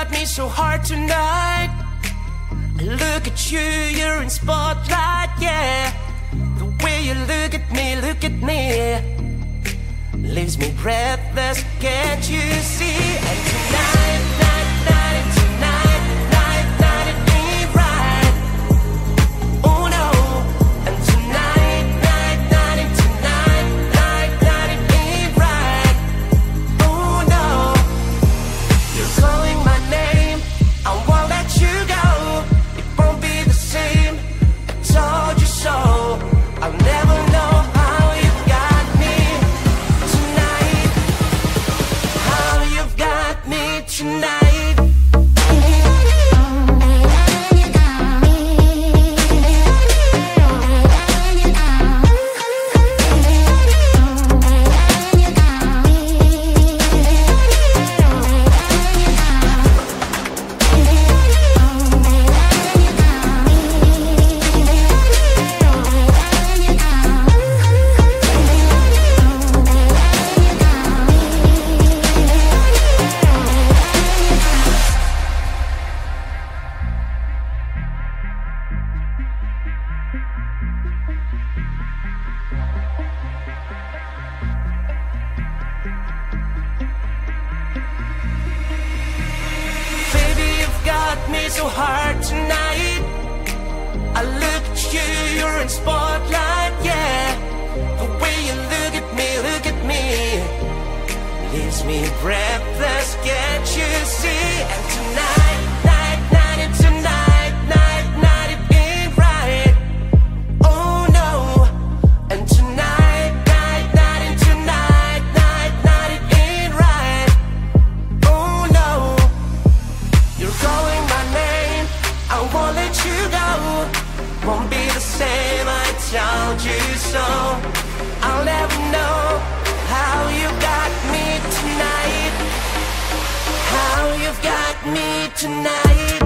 got me so hard tonight. Look at you, you're in spotlight, yeah. The way you look at me, leaves me breathless, can't you see? And tonight, it ain't right. Oh no. And tonight, it ain't right. Oh no. You're calling my name, I won't let you go. It won't be the same, I told you so. I'll never know how you've got me tonight. How you've got me tonight. So hard tonight. I look at you, you're in spotlight, yeah. The way you look at me, leaves me breathless, can't you see? And tonight, it ain't right. Oh no. And tonight, it ain't right. Oh no. You're calling my name, I won't let you go. Won't be the same, I told you so. I'll never know how you got me tonight. How you've got me tonight.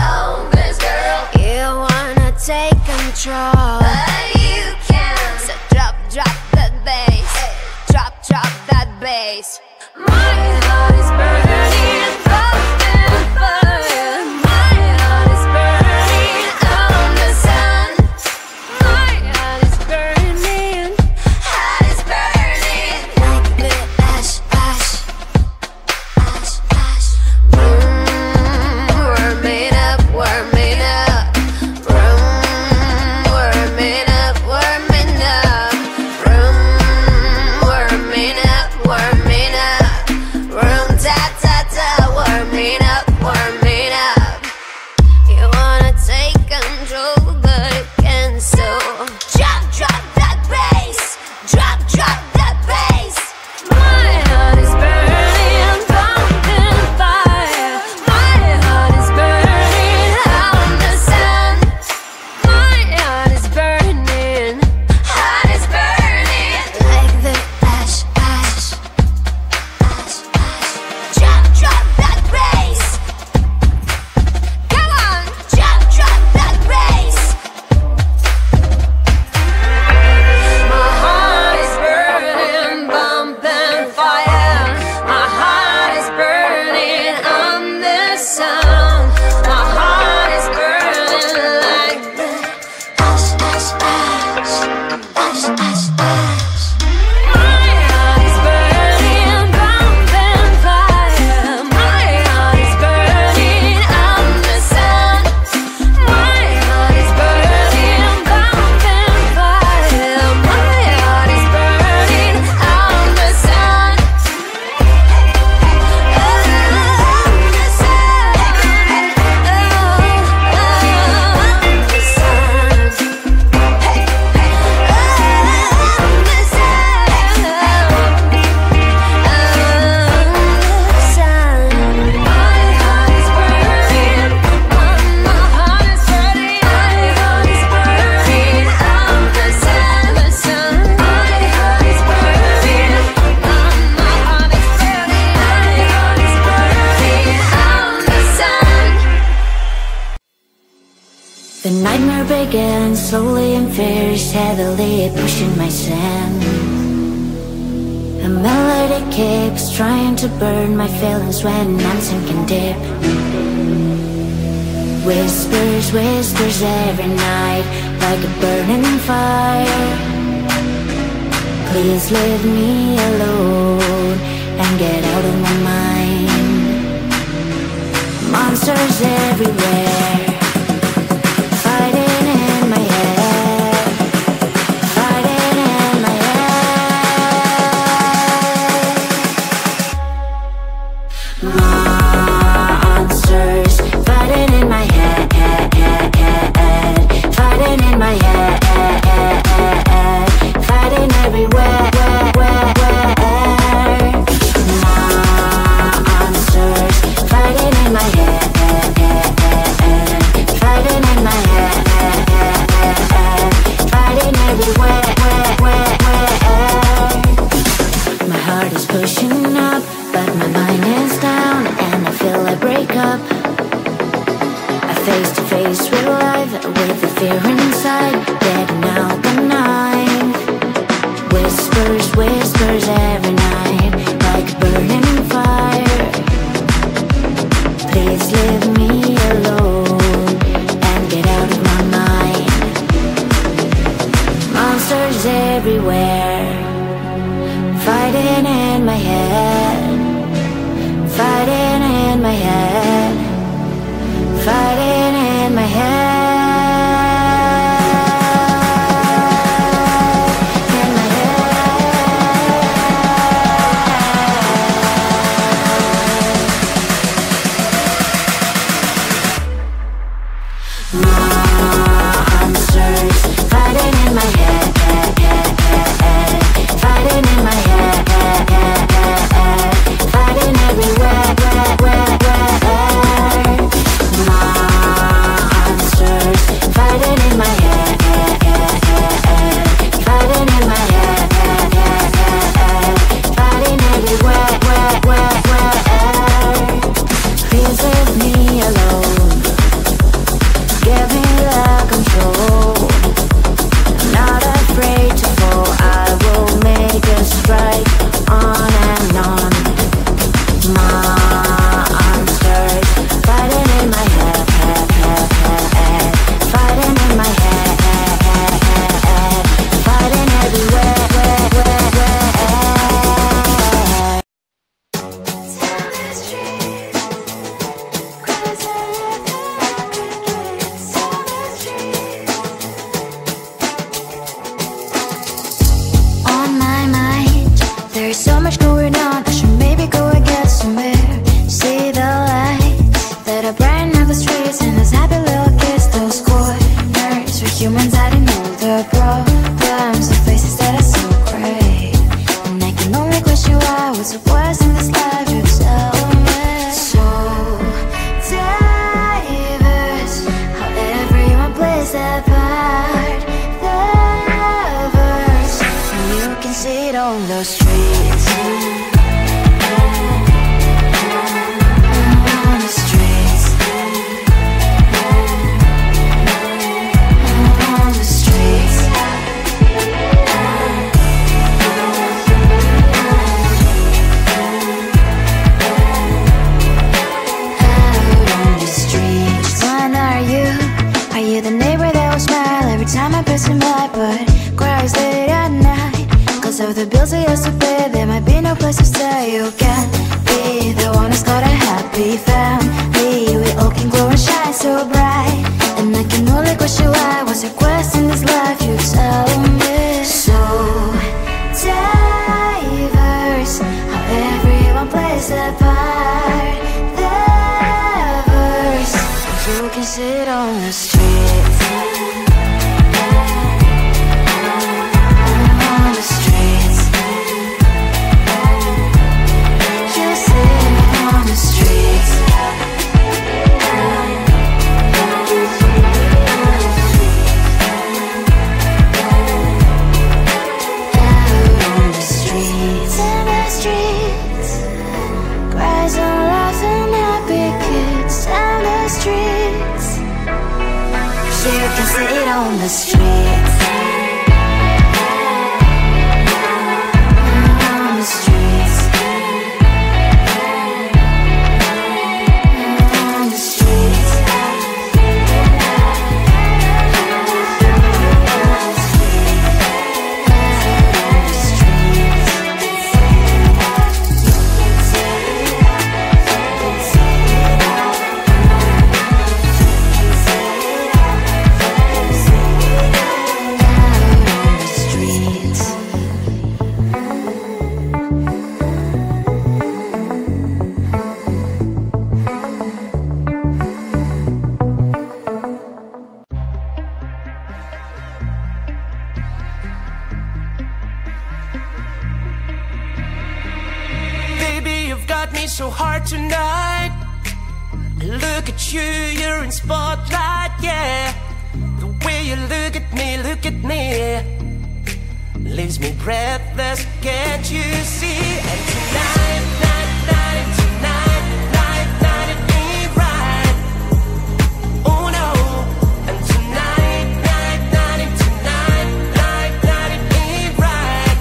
Oh, this girl, you wanna take control, but you can't. So drop that bass, drop that bass. My heart is burning, open fire. My heart is burning on the sun. My heart is burning, heart is burning like the ash. Warming up. Warming up. Warming up. again, slowly and fierce, heavily pushing my sand. A melody keeps trying to burn my feelings when I'm sinking deep. Whispers, whispers every night, like a burning fire. Please leave me alone and get out of my mind. Monsters everywhere, fighting in my head, fighting in my head. Monsters fighting in my head, fighting in my head, fighting everywhere. Monsters fighting in my head, fighting in my head, fighting everywhere. My heart is pushing up, but my mind is down, and I feel a breakup. I face to face with life, with the fear inside, getting out the night. Whispers, whispers every night, like a burning fire. Please leave me alone and get out of my mind. Monsters everywhere, fighting in my head, fighting in my head, fighting in my head. Monsters fighting in my head, fighting in my head, fighting everywhere. Monsters fighting in my head, fighting in my head, fighting everywhere. Please leave me alone, give me the control. I'm not afraid to fall, I will make a strike on and on. Monsters fighting in my head, fighting in my head, fighting everywhere. On my mind, there's so much going on. I should maybe go and get some air. See the lights that are brighten up the streets, and those happy little kids, those corners where humans hiding all the problems, the faces that are so great. And I can only question why, what's the worst in this life, you tell me. So diverse, how everyone plays their part. The verse, and you can see it on the streets. On the streets. On the streets. Out on the streets. When are you? Are you the neighbor that will smile every time I pass him by, but cries late at night? Cause of the bills I used to pay, there might be no place to stay. You can't be the one who's got a happy family. We all can glow and shine so bright, and I can only question why, what's your quest in this life, you tell me. So diverse, how everyone plays their part. The verse, you can sit on the streets. On the streets. You sit on the streets. on the streets. On the streets. On the streets. So hard tonight. Look at you, you're in spotlight, yeah. The way you look at me, leaves me breathless, can't you see? And tonight, it ain't right. Oh no. And tonight, it ain't right.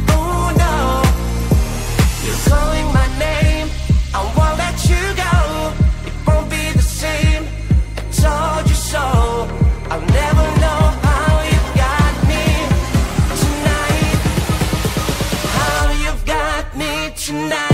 Oh no. You're calling my name, I won't let you go. It won't be the same, I told you so. I'll never know how you've got me tonight. How you've got me tonight.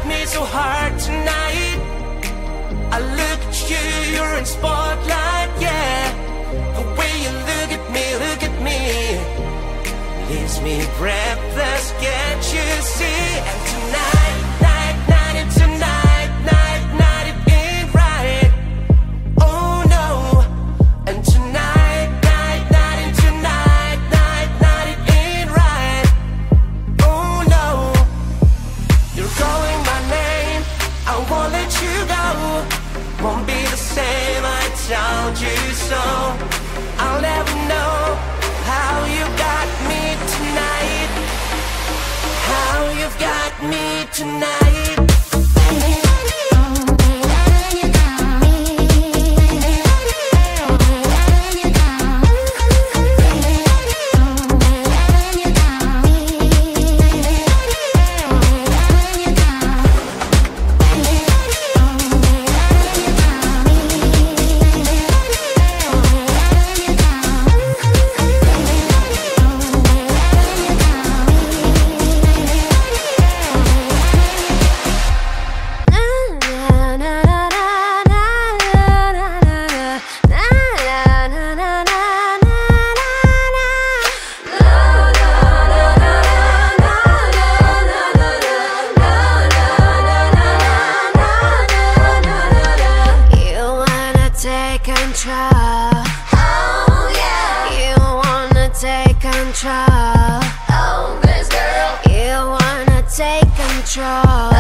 Me so hard tonight. I look at you, you're in spotlight, yeah. The way you look at me, leaves me breathless, can't you see? And tonight, it ain't right. Oh no. And tonight, it ain't right. Oh no. You're calling my name, I won't let you go. Won't be the same, I told you so. I'll never know how you got me tonight. How you've got me tonight. Oh yeah. You wanna take control. Oh, this girl. You wanna take control.